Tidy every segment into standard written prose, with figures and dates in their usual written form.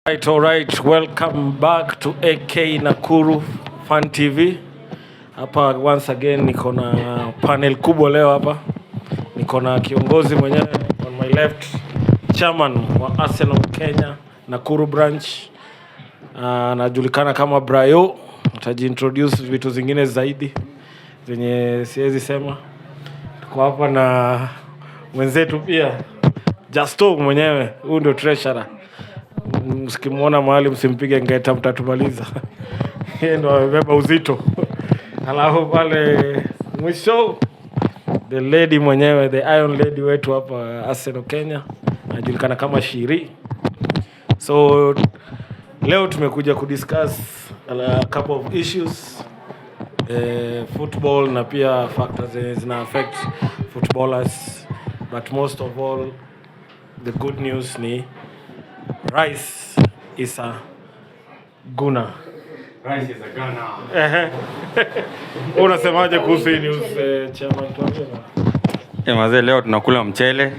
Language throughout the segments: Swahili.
All right, welcome back to AK Nakuru Fan TV. Hapa once again niko na panel kubwa leo hapa. Niko na kiongozi mwenyewe on my left, chairman wa Arsenal Kenya Nakuru branch. Anajulikana kama Brayo. Atajiintroduce vitu zingine zaidi zenye siwezi sema. Tuko hapa na mwenzetu pia Justo mwenyewe, huyu ndio treasurer. Msikimwona mahali msimpige ngeta, mtatumaliza. Yeye ndo amebeba uzito. Halafu pale mwisho the lady mwenyewe, the iron lady wetu hapa Arsenal Kenya, anajulikana kama Shiri. So leo tumekuja kudiscuss a couple of issues, football na pia factors zina affect footballers, but most of all the good news ni Rice is a gunner. Rice is a gunner. Unasemaje kuhusu hii news, chairman? Mazee, leo tunakula mchele.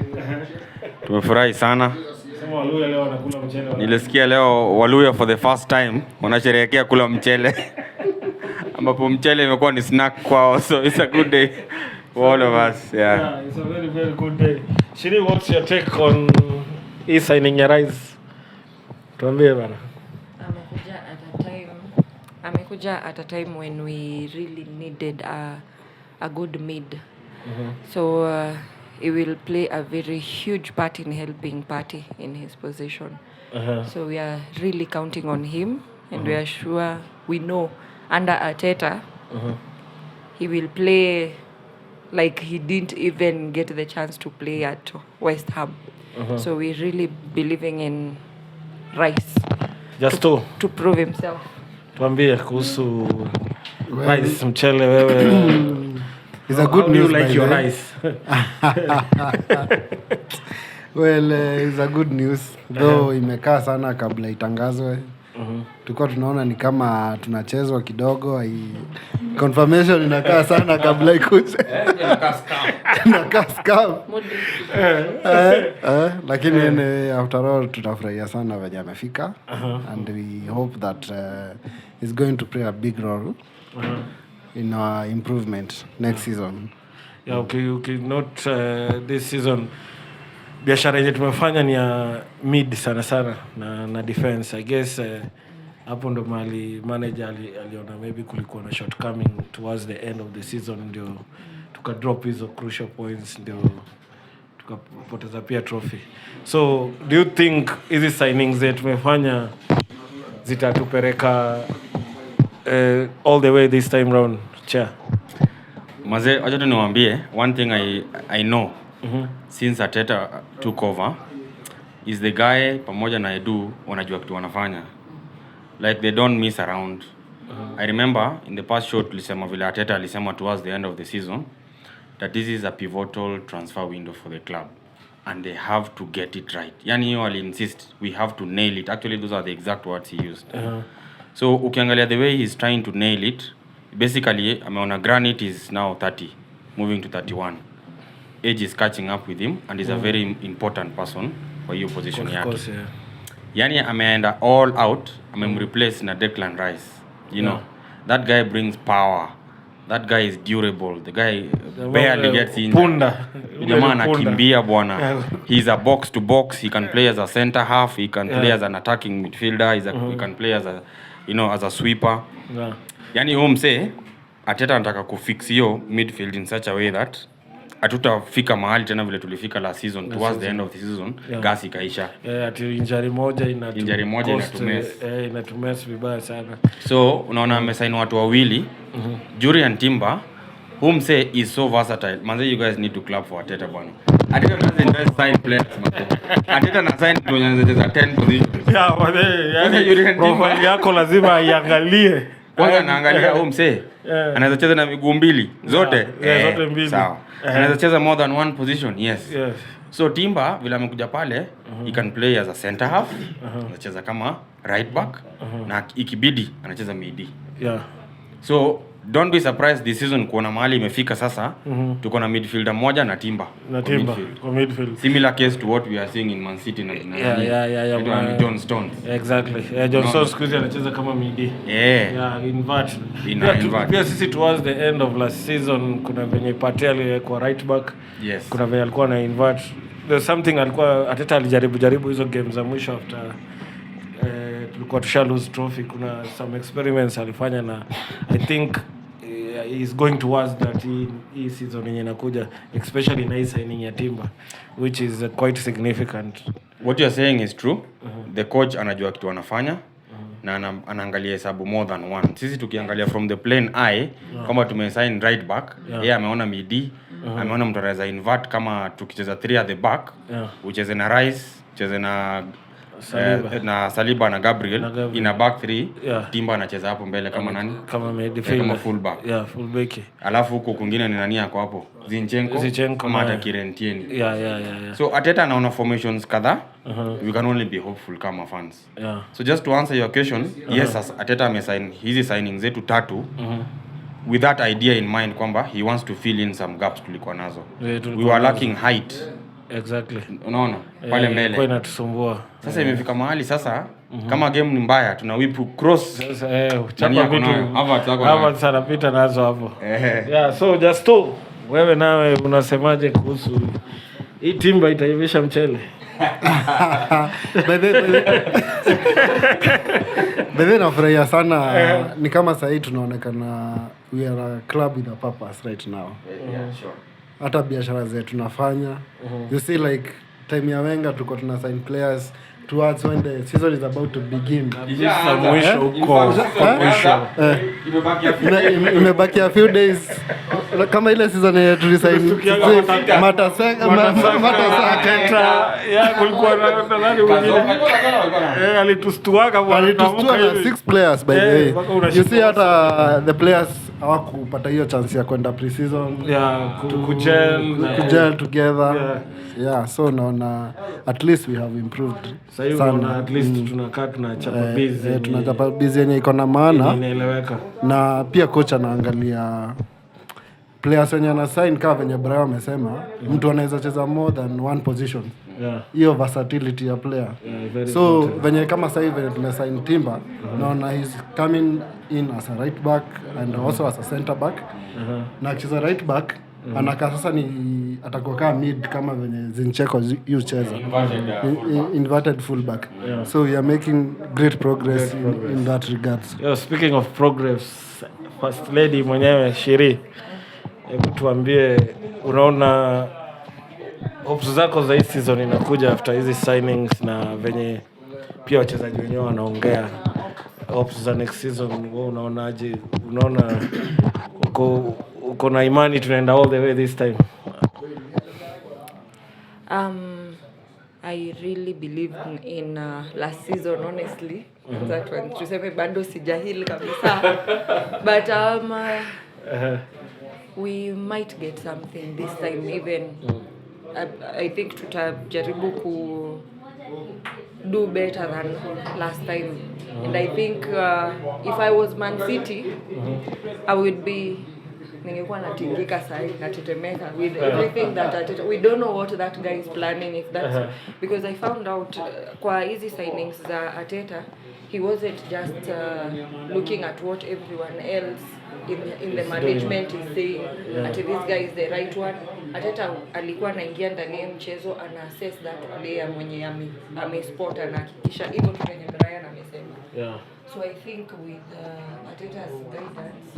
Tumefurahi sana. Sema Waluya leo wanakula mchele. Nilisikia leo Waluya for the first time wanasherehekea kula mchele. Ambapo mchele imekuwa ni snack kwao, so it's a good day for all of us. Yeah, it's a very very good day. Shiri, what's your take on hii signing ya Rice? Tuambie bana. Amekuja at a time when we really needed a good mid. So he will play a very huge part in helping Partey in his position. So we are really counting on him, and we are sure, we know under Arteta he will play like he didn't even get the chance to play at West Ham. So we're really believing in Rice Justo, to prove himself. tuambie kuhusu Rice mchele wewe. It's a good How news. you like your rice? Well, it's a good news. Though imekaa sana kabla itangazwe. Tulikuwa tunaona ni kama tunachezwa kidogo. Confirmation inakaa sana kabla ikuje. Inakaa scam. Lakini after all tutafurahia sana venye amefika. And we hope that he's going to play a big role in our improvement next season. Yeah, okay, not this season. Biashara yenye tumefanya ni ya mid sana sana na defense. I guess hapo ndo mali manager aliona maybe kulikuwa na shortcoming towards the end of the season, ndio tukadrop hizo crucial points, ndio tukapoteza pia trophy. So do you think hizi signings zetu tumefanya zitatupeleka all the way this time round, chair? Mazee, acha tu niwaambie one thing I know. Since Arteta took over is the guy pamoja na Edu wanajua kitu wanafanya. Like they don't miss around. I remember in the past show tulisema vile Arteta alisema towards the end of the season that this is a pivotal transfer window for the club and they have to get it right. Yani hiyo ali insist we have to nail it. Actually those are the exact words he used. So ukiangalia the way he's trying to nail it, basically ameona Granit is now 30 moving to 31. Age is catching up with him and is a very important person kwa hiyo position yake. Of course, yeah. Yani ameenda all out, amemreplace na Declan Rice. You know, that guy brings power. That guy is durable. The guy barely gets injured. Punda. Jamaa anakimbia bwana. He's a box to box. He can play as a center half. He can play as an attacking midfielder. He can play as a, as a sweeper. Yeah. Yani huyo mse Arteta anataka kufix hiyo midfield in such a way that hatutafika mahali tena vile tulifika last season. Towards the end of the season, gas ikaisha. Ati injury moja inatumess vibaya sana. So unaona amesign watu wawili. Jurriën Timber, whom say is so versatile. Manze, you guys need to clap for Arteta bwana. Arteta doesn't sign players manze. Arteta na sign kwenye za 10 positions. Yeah, yani profile yako lazima iangalie. Kwanza naangalia huyo mse anaweza cheza na miguu mbili zote. Zote mbili. Sawa. Anaweza cheza more than one position. Yes. So Timber vile amekuja pale, he can play as a center half, anacheza kama right back, na ikibidi anacheza midi. Yeah. So don't be surprised this season kuona mahali imefika sasa. Tuko na midfielder moja na Timber kwa midfield. Similar case to what we are seeing in Man City na John Stones. Exactly. John Stones squeeze anacheza kama midi. Invert. Pia sisi towards the end of last season kuna venye Partey alikuwa right back. Yes. Kuna venye alikuwa na invert. There's something alikuwa Arteta alijaribu hizo games za mwisho after tulikuwa tusha lose trophy. Kuna some experiments alifanya na I think he's going towards that hii season yenye inakuja, especially na hii signing ya Timber, which is quite significant. What you are saying is true. The coach anajua kitu anafanya na anaangalia hesabu more than one. Sisi tukiangalia from the plain eye kama tumesign right back, yeye ameona midi, ameona mtu anaweza invert kama tukicheza 3 at the back, ucheze na Rice, ucheze na Saliba na Gabriel in a back 3, Timber anacheza hapo mbele kama nani? Kama midfielder. Kama full back. Full back. Alafu huko kwingine ni nani yako hapo? Zinchenko kama hata Kirentieni. So Arteta anaona formations kadhaa. We can only be hopeful kama fans. So just to answer your question, yes, as Arteta amesign hizi signings zetu 3 with that idea in mind kwamba he wants to fill in some gaps tulikuwa nazo. We were lacking height. Exactly. Unaona? Pale mbele. Kwa inatusumbua. Sasa imefika mahali sasa kama game ni mbaya tuna whip cross. Sasa chapa vitu. Havertz anapita nazo hapo. So just wewe nawe unasemaje kuhusu hii Timber itaivisha mchele? Bebe nafurahia sana. Ni kama sasa hii tunaonekana we are a club with a purpose right now. Sure. Hata biashara zetu tunafanya. You see like time ya Wenger tuko tuna sign players towards when the season is about to begin. Mwisho huko. Imebaki a few days kama ile season yetu tulisign Matasaka kulikuwa na nani mwingine alitustuaka bwana 6 players by the way. You see hata the players hawakupata hiyo chance ya kwenda pre-season kugel together. So naona at least we have improved. Sana at least tunakaa tunachapa busy. Tunachapa busy yenye iko na maana. Inaeleweka. Na pia coach anaangalia players wenye ana sign kama venye Brian amesema, mtu anaweza cheza more than one position. Hiyo versatility ya player. So venye kama sasa hivi tumesign Timber, naona he's coming in as a right back and also as a center back. Na akicheza right back anakaa sasa ni atakuwa kama mid kama venye Zinchenko cheza inverted full back. So we are making great progress in that regards. Speaking of progress, first lady mwenyewe Shiri, hebu tuambie unaona hopes zako za hii season inakuja after hizi signings na venye pia wachezaji wenyewe wanaongea hopes za next season, wewe unaonaje? Unaona uko na imani tunaenda all the way this time? I really believe in last season honestly. That one tuseme bado sijahili kabisa. But we might get something this time even. I think tutajaribu ku do better than last time. And I think if I was Man City, I would be ningekuwa natingika sahi natetemeka with everything that we don't know what that guy is planning, if that's because I found out kwa hizi signings za Arteta he wasn't just looking at what everyone else in the management is saying that this guy is the right one. Arteta alikuwa anaingia ndani ya mchezo ana assess that player mwenye amespot na hakikisha hivyo kwenye Brian amesema. So I think with Arteta's guidance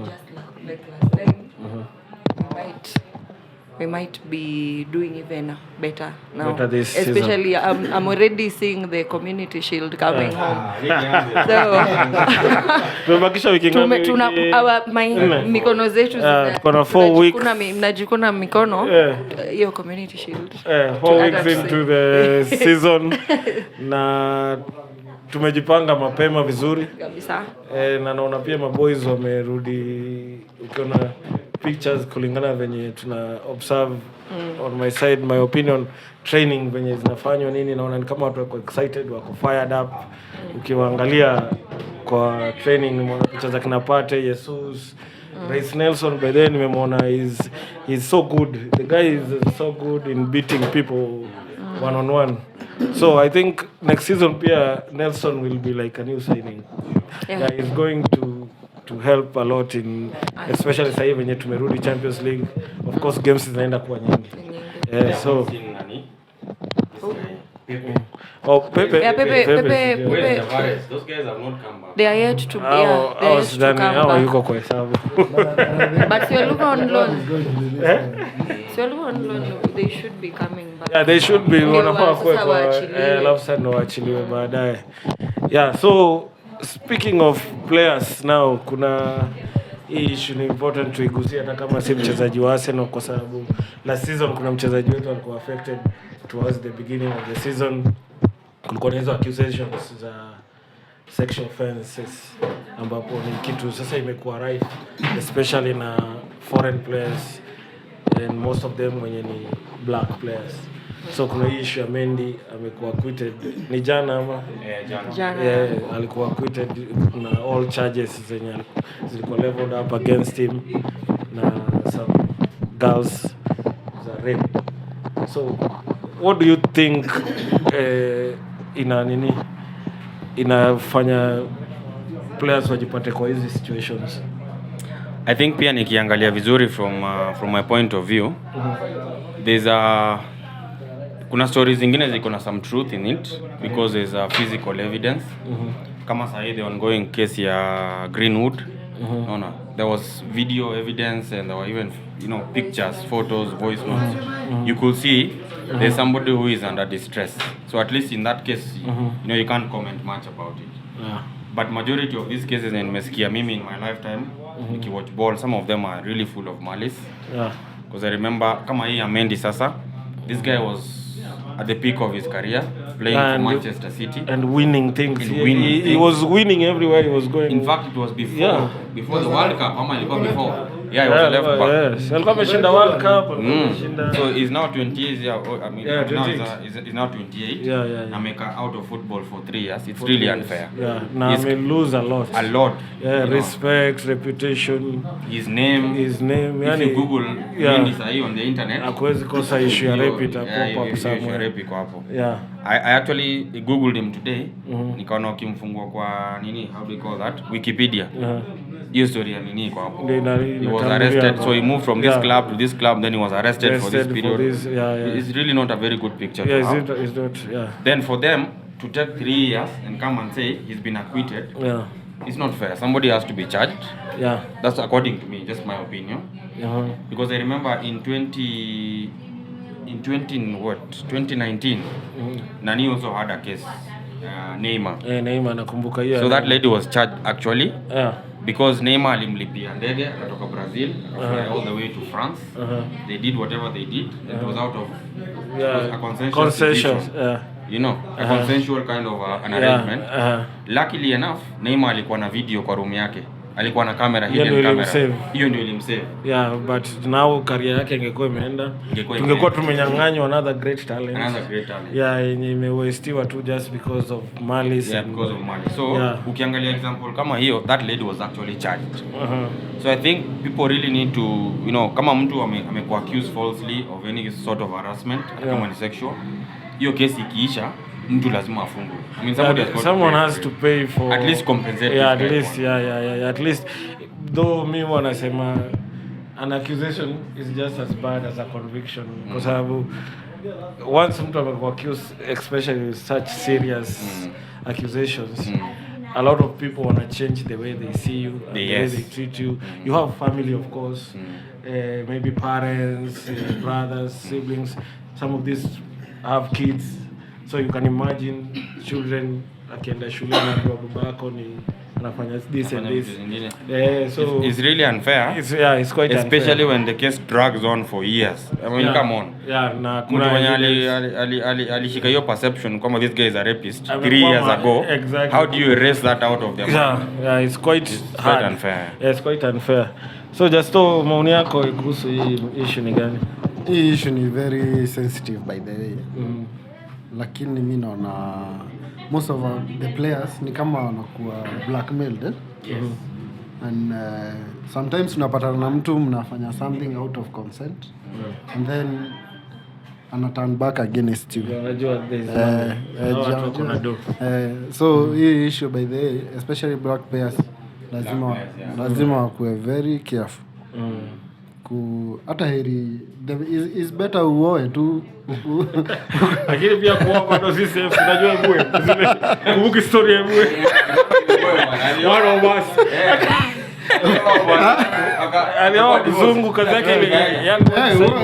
just like last time we might be doing even better now. Better this especially season. I'm already seeing the Community Shield coming home. So tumebakisha wiki ngapi? Mikono zetu kuna 4 weeks. Mnajikuna mikono hiyo Community Shield. 4 weeks into the season na tumejipanga mapema vizuri kabisa. Na naona pia maboys wamerudi, ukiona pictures kulingana venye tuna observe on my side, my opinion, training venye zinafanywa nini, naona ni kama watu wako excited, wako fired up. Ukiwaangalia kwa training, mwana picha za kina Partey, Jesus, Reece Nelson by then nimemwona is so good. The guy is so good in beating people one on one. So I think next season pia Nelson will be like a new signing. Yeah, he's going to help a lot in, especially sasa hivi venye tumerudi Champions League. Of course games zinaenda kuwa nyingi. So Pepe. Those guys have not come back. They are yet to be. They are yet to come back. Yuko kwa hesabu. But Sioluka on loan. Sioluka on loan. They should be coming back. Yeah, they should be. Wanafaa Sasa kwa waachiliwe. love sana waachiliwe baadaye. Yeah, so speaking of players now, kuna hii issue ni important tuigusie hata kama si mchezaji wa Arsenal, kwa sababu last season kuna mchezaji wetu alikuwa affected towards the beginning of the season. Kulikuwa na hizo accusations za sexual offenses ambapo ni kitu sasa imekuwa right, especially na foreign players and most of them wenye ni black players. So kuna hii issue ya Mendy amekuwa acquitted ni jana ama Jana. yeah, alikuwa acquitted na all charges zenye zilikuwa leveled up against him na some girls za rape. So what do you think inafanya players wajipate kwa hizi situations? I think pia nikiangalia vizuri from my point of view, there's kuna stories zingine ziko na some truth in it because there's a physical evidence. Kama sahi the ongoing case ya Greenwood, no, there was video evidence and there were even pictures, photos, voice notes. You could see there's somebody who is under distress. So at least in that case, you can't comment much about it. Yeah. But majority of these cases nimesikia mimi in my lifetime, nikiwatch ball, some of them are really full of malice. Yeah. Because I remember kama hii ya Mendy sasa, this guy was at the peak of his career playing for Manchester City and winning things. And He was winning everywhere he was going. In fact, it was before the World Cup. Ama ilikuwa before. Yeah, he was a left back. Yes. Alikuwa ameshinda World Cup. So he's now 20 years old. I mean, now he's now 28. Yeah. Ameka out of football for 3 years. It's really unfair. Yeah. Now he lose a lot. A lot. Yeah, respect, reputation. His name. If you Google Mendy sahi on the internet, hakuwezi kosa issue ya rape ita pop up somewhere. Rape iko hapo. Yeah. I actually googled him today. Nikaona ukimfungua kwa nini, how do you call that, Wikipedia. Hiyo story ya nini iko hapo. He was arrested, so he moved from this club to this club, then he was arrested for this period. It's really not a very good picture to have. It's not. Yeah. Then for them to take 3 years and come and say he's been acquitted, it's not fair. Somebody has to be charged. Yeah. That's according to me, just my opinion. Because I remember in 2019, Nani also had a case, Neymar. Neymar nakumbuka hiyo. So that lady was charged actually. Yeah. Because Neymar alimlipia ndege kutoka Brazil all the way to France. They did whatever they did. It was out of a consensual situation. A consensual kind of an arrangement. Luckily enough, Neymar alikuwa na video kwa room yake. Alikuwa na camera, hidden camera. Hiyo ndio ilimsave. Yeah, but now career yake ingekuwa imeenda. Tungekuwa tumenyang'anywa another great talent. Yeah, yenye imewastiwa tu just because of malice. Yeah, because of malice. So, ukiangalia example kama hiyo, that lady was actually charged. So I think people really need to, kama mtu amekuwa accused falsely of any sort of harassment, kama ni sexual, hiyo kesi ikiisha, mtu lazima afungwe. I mean, someone has to pay for at least compensate. Yeah, at least at least though me wanasema an accusation is just as bad as a conviction, kwa sababu once mtu amekuwa accused, especially with such serious accusations, a lot of people want to change the way they see you and the way they treat you. You have family, of course, maybe parents, brothers, siblings. Some of these have kids. So you can imagine children akienda shule na baba yako ni anafanya this and this. So it's really unfair. It's quite especially unfair. When the case drags on for years. I mean, come on. Yeah, na kuna alishika hiyo perception kama this guy is a rapist 3 years ago. Exactly. How do you erase that out of their mind? Yeah, it's quite hard. Quite unfair. Yeah, it's quite unfair. So just maoni yako kuhusu hii issue ni gani? Hii issue ni very sensitive by the way. Lakini mimi naona most of the players ni kama wanakuwa blackmailed. and sometimes unapatana na mtu mnafanya something out of consent and then ana turn back against you. Unajua watu wako na do. So hii issue by the way, especially black players lazima wakuwe very careful. Hata heri is better uoe tu. Lakini pia kuoa bado si safe. Unajua bwe. Kumbuka story ya bwe. One of us. Alioa mzungu kazi yake ile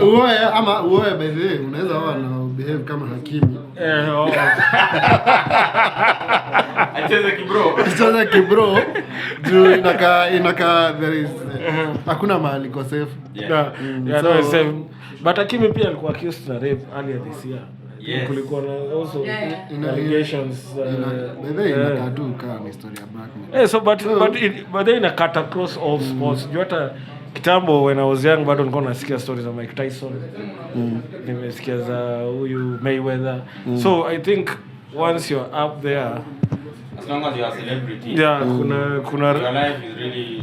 uoe ama uoe by the way unaweza oa na behave kama Hakimi. Acheze kibro. Juu inaka there is hakuna mahali kwa safe. So safe. But Hakimi pia alikuwa accused na rape earlier this year. Yes. Kulikuwa na also allegations inakaa tu kama story ya black. So but they cut across all sports. Juu hata kitambo when I was young bado nilikuwa nasikia stories za Mike Tyson. Nimesikia za huyu Mayweather. So I think once you're up there, as long as you are a celebrity, kuna your life is really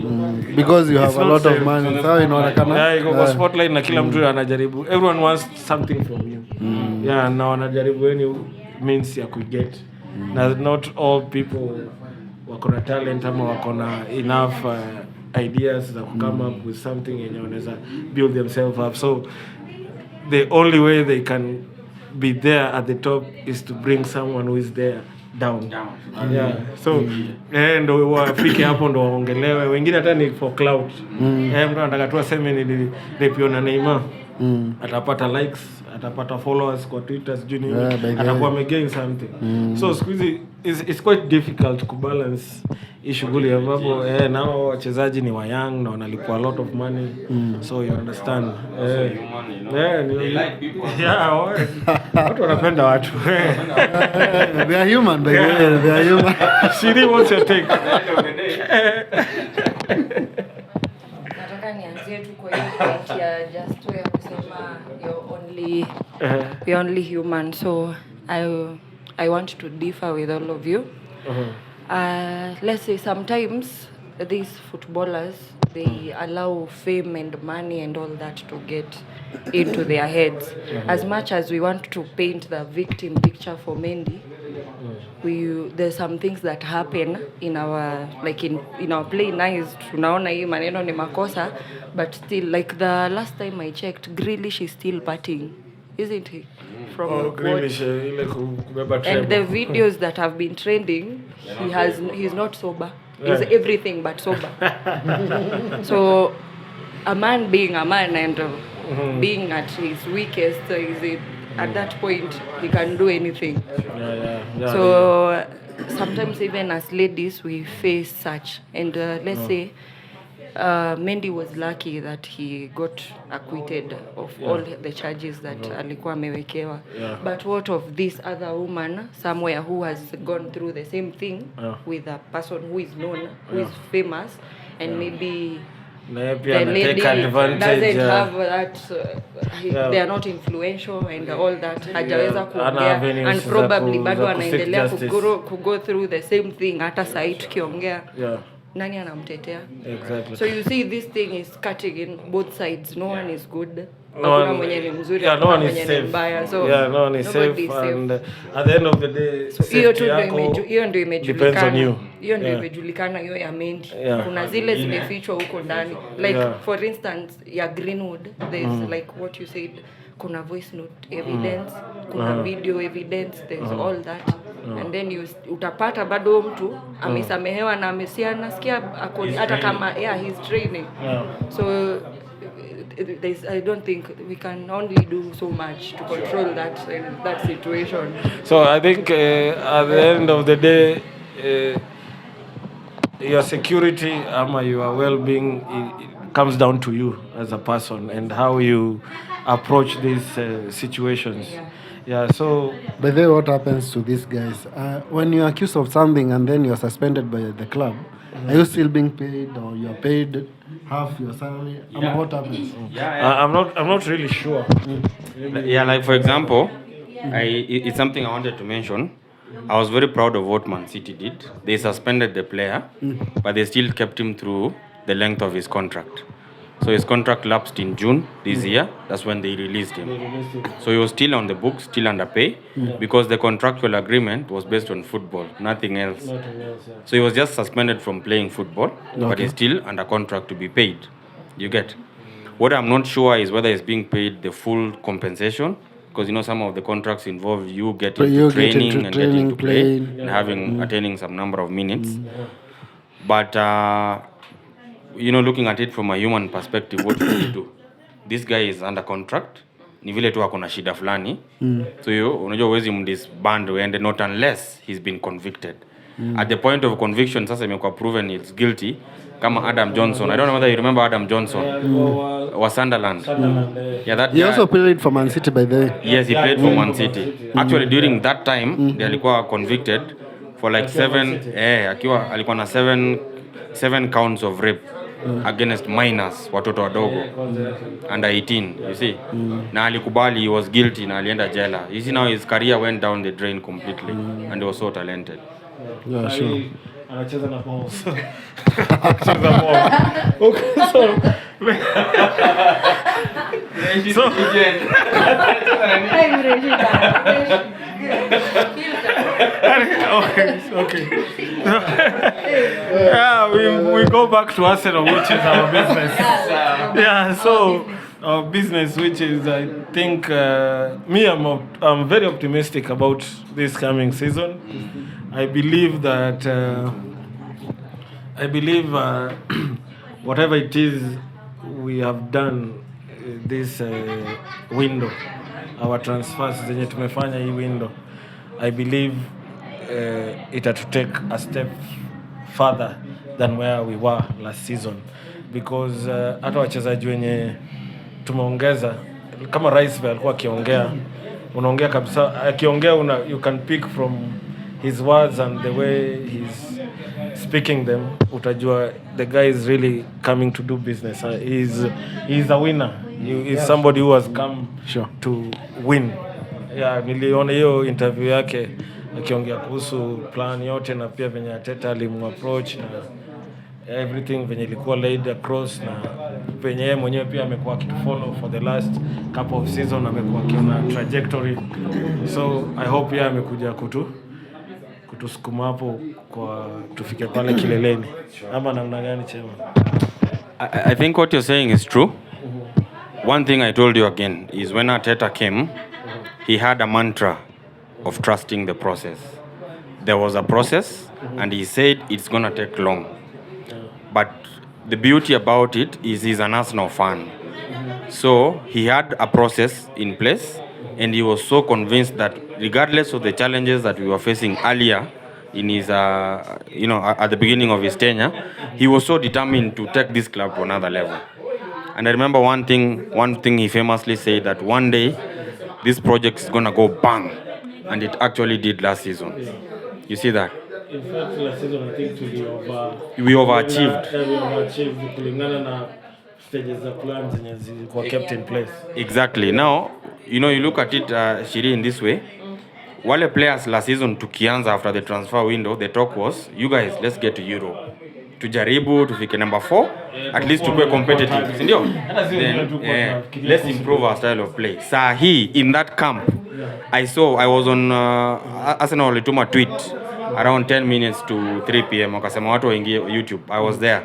because you have a lot of money. So inaonekana iko spotlight na kila mtu anajaribu. Everyone wants something from you. Na wanajaribu any means ya kuget. Na not all people wako na talent ama wako na enough ideas za come up with something yenye wanaweza build themselves up. So the only way they can be there at the top is to bring someone who is there down. So ndo wafike hapo ndo waongelewe. Wengine hata ni for clout. Mtu anataka tu aseme nilipiona Neymar. Atapata likes, atapata followers kwa Twitter, sijui atakuwa amegain something. So siku hizi it's quite difficult to balance hii shughuli ambapo nao wachezaji ni wa young na wanalipwa a lot of money. So you understand. they like people. Watu wanapenda watu. They are human by the way. They are human. Shiri, what's your take? Nataka nianzie tu kwa hiyo point ya just to kusema you're only human. So I want to differ with all of you. Let's say sometimes these footballers, they allow fame and money and all that to get into their heads. As much as we want to paint the victim picture for Mendy, there's some things that happen in our in our play nice. Tunaona hii maneno ni makosa, but still, like the last time I checked, Grealish is still partying, isn't he? Grealish ile kubeba treble. And the videos that have been trending, he's not sober. He's everything but sober. So a man being a man and being at his weakest, at that point he can do anything. So sometimes even as ladies we face such, and let's say Mendy was lucky that he got acquitted of all the charges that alikuwa amewekewa. But what of this other woman somewhere who has gone through the same thing with a person who is known, who is famous, and maybe the lady doesn't have that, they are not influential and all that, hajaweza kuongea, and probably bado anaendelea go through the same thing hata sahi tukiongea. Nani anamtetea? Exactly. So you see, this thing is cutting in both sides. No one is good. No one is safe. So no one is safe. And at the end of the day, hiyo ndio depends on you. Hiyo ndio imejulikana, hiyo ya Mendy. Kuna zile zimefichwa huko ndani. Like for instance, ya Greenwood, there's like what you said, kuna voice note evidence, kuna video evidence, there's all that. And then utapata bado mtu amesamehewa na nasikia hata kama he's training. So I don't think we can only do so much to control that situation. So I think at the end of the day, your security your well-being, it comes down to you as a person and how you approach these situations. So by the way, what happens to these guys when you're accused of something and then you're suspended by the club? Are you still being paid, or you're paid half your salary? What happens? I'm not really sure. Like for example, it's something I wanted to mention. I was very proud of what Man City did. They suspended the player, but they still kept him through the length of his contract. So his contract lapsed in June this year. That's when they released him. So he was still on the books, still under pay, because the contractual agreement was based on football, nothing else. So he was just suspended from playing football, but he's still under contract to be paid. You get? What I'm not sure is whether he's being paid the full compensation, because you know some of the contracts involve you getting to training and getting to play and having attaining some number of minutes. But you know, looking at it from a human perspective, what should you do? This guy is under contract, ni vile tu akona shida fulani. So you unajua huwezi mdisband uende, not unless he's been convicted. At the point of conviction, sasa imekuwa proven it's guilty. Kama Adam Johnson, I don't know whether you remember Adam Johnson, was Sunderland. Yeah, that He also played for Man City, by the way. Yes, he played for Man City. Actually, during that time, they alikuwa convicted for like alikuwa na seven counts of rape against minors, watoto wadogo, under 18, you see. Na alikubali he was guilty na alienda jela. You see now his career went down the drain completely, and he was so talented. Yeah, sure. Anacheza na balls. Anacheza balls. Okay, so okay. Yeah, we go back to Arsenal, which is our business. Yeah, so our business, which is I think I'm very optimistic about this coming season. I believe that whatever it is we have done this window, our transfers zenye tumefanya hii window, I believe it had to take a step further than where we were last season, because hata wachezaji wenye tumeongeza kama Rice alikuwa akiongea, unaongea kabisa, akiongea you can pick from his words and the way he's speaking them, utajua the guy is really coming to do business. He's a winner. He is somebody who has come to win. Yeah, niliona hiyo interview yake akiongea kuhusu plan yote na pia venye Arteta alimapproach na everything venye ilikuwa laid across, na venye yeye mwenyewe pia amekuwa akifollow for the last couple of season, amekuwa akiona trajectory. So I hope yeye amekuja kutusukuma hapo kwa tufike pale kileleni. Ama namna gani chema? I think what you're saying is true. One thing I told you again is when Arteta came, he had a mantra of trusting the process. There was a process, and he said it's going to take long. But the beauty about it is he's an Arsenal fan. So he had a process in place, and he was so convinced that regardless of the challenges that we were facing earlier in his, at the beginning of his tenure, he was so determined to take this club to another level. And I remember one thing he famously said, that one day this project is gonna go bang, and it actually did last season. You see that? In fact, last season I think we overachieved. We overachieved kulingana na stages za plans zenye zilikuwa kept in place. Exactly. Now, you look at it, Shiri, in this way. Wale players last season tukianza after the transfer window, the talk was, you guys, let's get to Europe. Tujaribu, tufike number 4, at least tukue competitive. Sindio? Then, let's improve our style of play. Sahi, in that camp, I was on Arsenal walituma tweet around 10 minutes to 3 p.m. Wakasema watu waingie YouTube. I was there.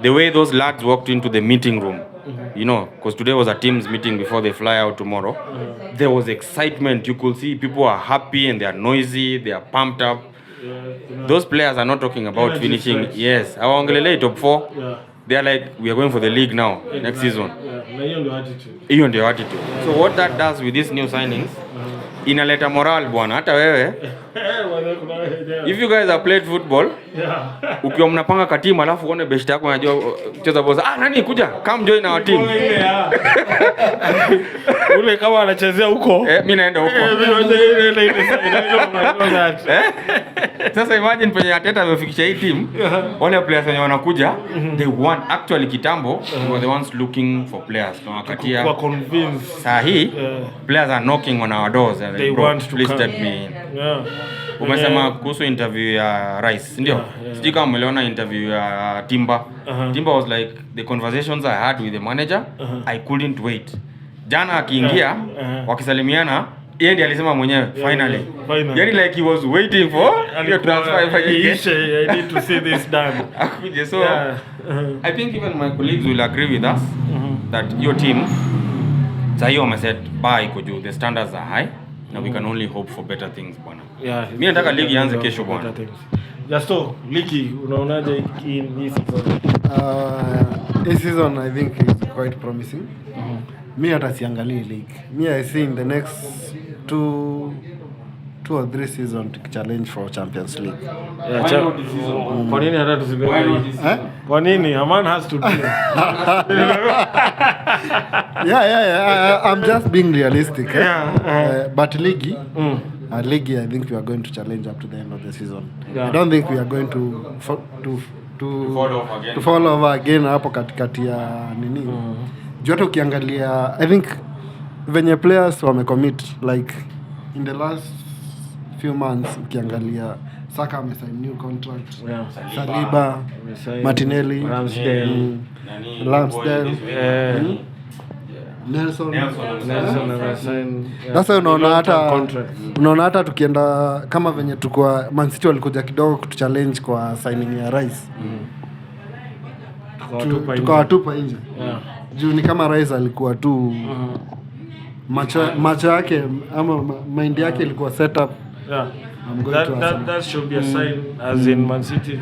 The way those lads walked into the meeting room, because today was a team's meeting before they fly out tomorrow, there was excitement. You could see people are happy and they are noisy, they are pumped up. Those players are not talking about finishing. Yes, hawaongelelei top 4. They are like, we are going for the league now, next season. Hiyo ndio attitude. So what that does with these new signings, inaleta moral bwana. Hata wewe, if you guys have played football, ukiwa mnapanga katimu alafu uone best yako unajua kucheza boza, nani kuja come join our team. Ule kama anachezea huko, mimi naenda huko. Sasa imagine penye Arteta amefikisha hii team, wale players wenye wanakuja, they want actually kitambo, they were the ones looking for players. Na wakatia kwa convince. Sahi, players are knocking on our doors and they want to please come. take me in. Umesema kuhusu interview ya Rice, ndio? Sijui kama umeona interview ya Timba. Timba was like, the conversations I had with the manager, I couldn't wait. Jana akiingia wakisalimiana, yeye ndiye alisema mwenyewe finally. Yani like he was waiting for your transfer. I need to see this done. So I think even my colleagues will agree with us that your team sahi wameset bar iko juu, the standards are high. Now we can only hope for better things bwana. Yeah. Mimi nataka ligi ianze kesho bwana. Justo, ligi unaonaje hii season? This season I think is quite promising. Mi hata siangalii league. Me I see in the next 2 or 3 seasons to challenge for Champions League. Kwa nini hata tusibebe? Kwa nini? A man has to do. I'm just being realistic. But league, league I think we are going to challenge up to the end of the season. I don't think we are going to fall over again hapo katikati ya nini. Joto ukiangalia, I think venye players wamecommit like in the last few months, ukiangalia Saka amesign new contract, Saliba, Martinelli, Ramsdale, Nelson amesign. Sasa unaona hata tukienda kama venye tukua Man City walikuja kidogo kutuchallenge kwa signing ya Rice. Tukawatupa nje. Juu ni kama Rice alikuwa tu macho yake ama mind yake ilikuwa set up. That should be a sign as in Man City.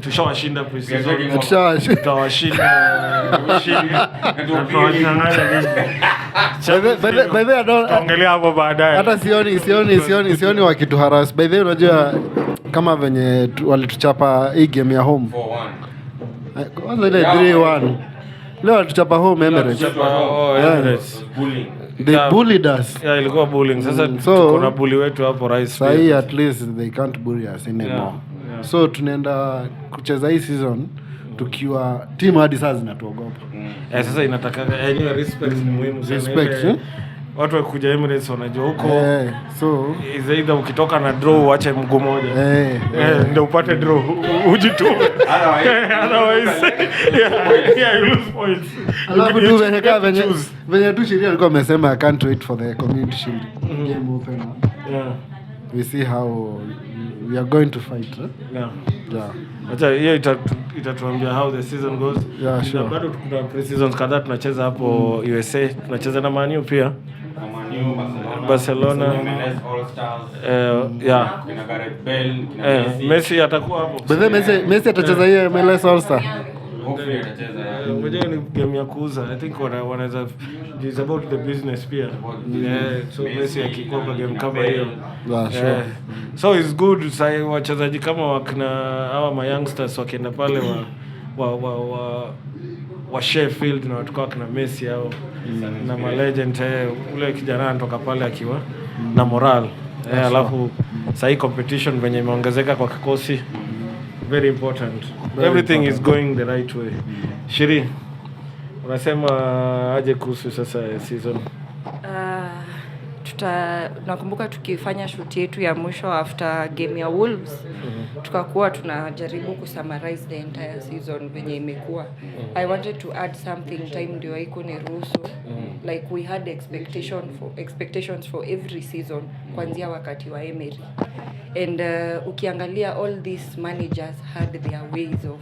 Tushawashinda pre-season. Tutawashinda. By the way, tuongelea hapo baadaye. Hata sioni wakituharas. By the way, unajua kama venye walituchapa hii game ya home. 4-1. Kwanza ile 3-1. Leo walituchapa home Emirates. They bullied us. Yeah, ilikuwa bullying. Sasa tuko na bully wetu hapo Rice. Sahi at least they can't bully us anymore. So tunaenda kucheza hii season tukiwa team hadi sasa zinatuogopa. Sasa inataka respect ni muhimu sana. Respect. Watu wakuja Emirates wanajua huko. So is either ukitoka na draw uache mguu moja. Ndio upate draw. Ujitume. Otherwise you lose points. Alafu tu venye tu sheria alikuwa amesema I can't wait for the Community Shield game open. We see how we are going to fight. Acha hiyo itatuambia how the season goes. Sure. Bado kuna pre-seasons kadhaa tunacheza hapo USA. Tunacheza na Man U pia. Barcelona. Messi atakuwa hapo. Messi atacheza hiyo MLS All Star. Hopefully atacheza. Ngoja ni game ya kuuza. I think wanaweza it's about the business pia. So Messi akikuwa kwa game kama hiyo. Sure. So it's good sai wachezaji kama wakina hawa youngsters wakienda pale wa Sheffield na watu kama Messi au na ma legend ule kijana anatoka pale akiwa na moral. Alafu sai competition venye imeongezeka kwa kikosi very important. Everything is going the right way. Shiri, unasema aje kuhusu sasa season? Nakumbuka tukifanya shoot yetu ya mwisho after game ya Wolves, tukakuwa tunajaribu kusummarize the entire season venye imekuwa. I wanted to add something, time ndio haiko niruhusu. Like we had expectations for every season kuanzia wakati wa Emery. And ukiangalia all these managers had their ways of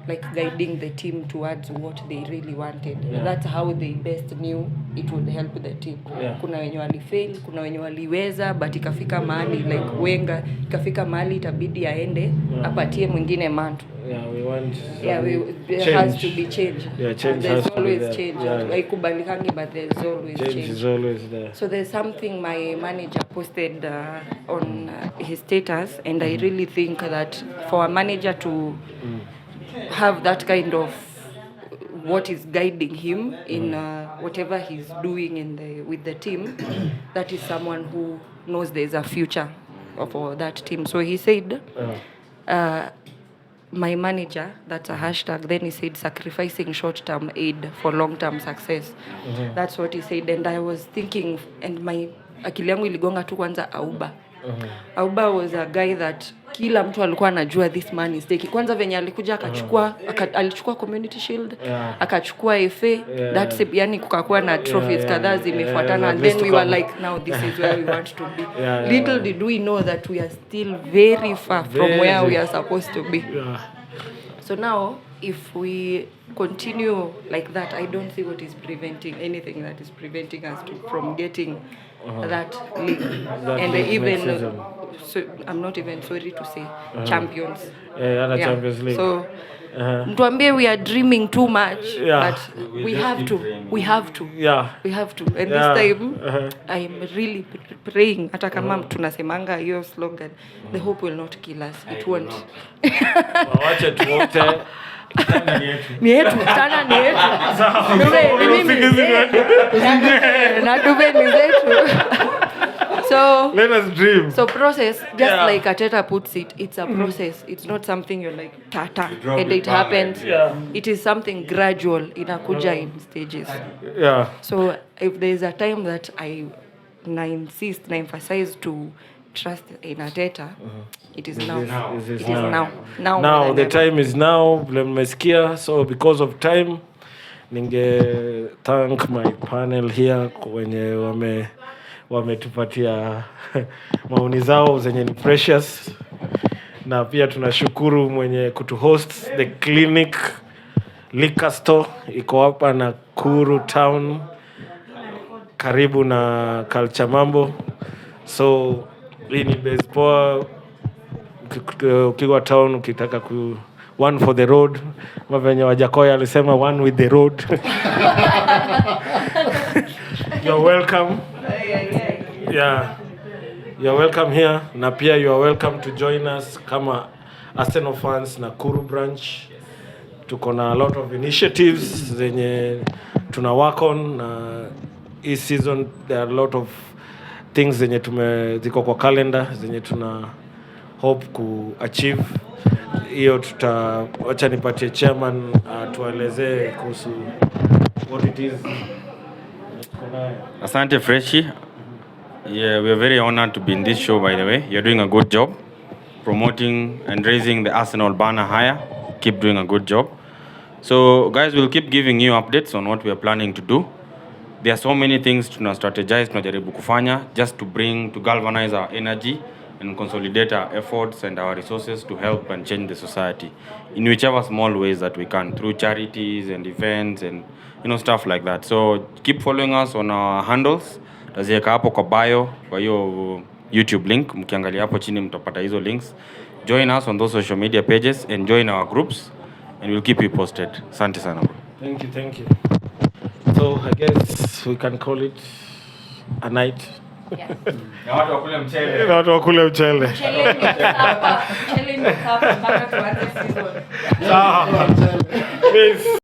like guiding the team towards what they really wanted. That's how they best knew it would help the team. Kuna wenye walifail, kuna wenye waliweza, but ikafika mahali like Wenger, ikafika mahali itabidi aende apatie mwingine mantu. There has to be change. There's always change. Haikubalikangi, but there's always change. Change is always there. So there's something my manager posted on his status, and I really think that for a manager to have that kind of what is guiding him in whatever he's doing with the team, that is someone who knows there's a future for that team. So he said, my manager, that's a hashtag, then he said sacrificing short-term aid for long-term success. That's what he said, and I was thinking, and my akili yangu iligonga tu kwanza Auba. Auba was a guy that kila mtu alikuwa anajua this man is taking. Kwanza venye alikuja akachukua alichukua community shield, akachukua FA, that's it, yani kukakuwa na trophies kadhaa zimefuatana, and then we were like, now this is where we want to be. Little did we know that we are still very far from where we are supposed to be. So now if we continue like that, I don't see what is preventing anything that is preventing us from getting that league. And even so, I'm not even sorry to say champions. Champions League. So mtuambie we are dreaming too much, but we have to. We have to. And this time I am really praying, hata kama tunasemanga hiyo slogan, the hope will not kill us. It won't. Wacha tuote ni yetu tana ni yetu ni mimi na tuve ni zetu. So let us dream. So process, just like Ateta puts it, it's a process. It's not something you're like tata and it happens. It is something gradual, inakuja in stages. So if there's a time that I emphasize to trust in Ateta, it is now. It is now. Now the time is now. Mmesikia. So because of time, ninge thank my panel here wenye wametupatia maoni zao zenye ni precious, na pia tunashukuru mwenye kutuhost the clinic liquor store iko hapa Nakuru town karibu na Culture Mambo. So hii ni base poa ukiwa town ukitaka one for the road, mavenye Wajakoya alisema one with the road. You're welcome. You're welcome here. Na pia you are welcome to join us kama Arsenal fans Nakuru branch. Tuko na a lot of initiatives zenye tuna work on, na this season there are a lot of things zenye ziko kwa calendar zenye tuna hope ku achieve. Hiyo wacha nipatie chairman tuelezee kuhusu what it is. Asante Freshi. Yeah, we are very honored to be in this show, by the way. You're doing a good job promoting and raising the Arsenal banner higher. Keep doing a good job. So guys, we'll keep giving you updates on what we are planning to do. There are so many things to strategize, tunajaribu kufanya, just to galvanize our energy and consolidate our efforts and our resources to help and change the society in whichever small ways that we can, through charities and events and stuff like that. So keep following us on our handles. Taziweka hapo kwa bio, kwa hiyo YouTube link, mkiangalia hapo chini mtapata hizo links. Join us on those social media pages and join our groups, and we'll keep you posted. Asante sana. Thank you. So I guess we can call it a night. Na watu wakule mchele. Mchele ni hapa mpaka tuanze season. Peace.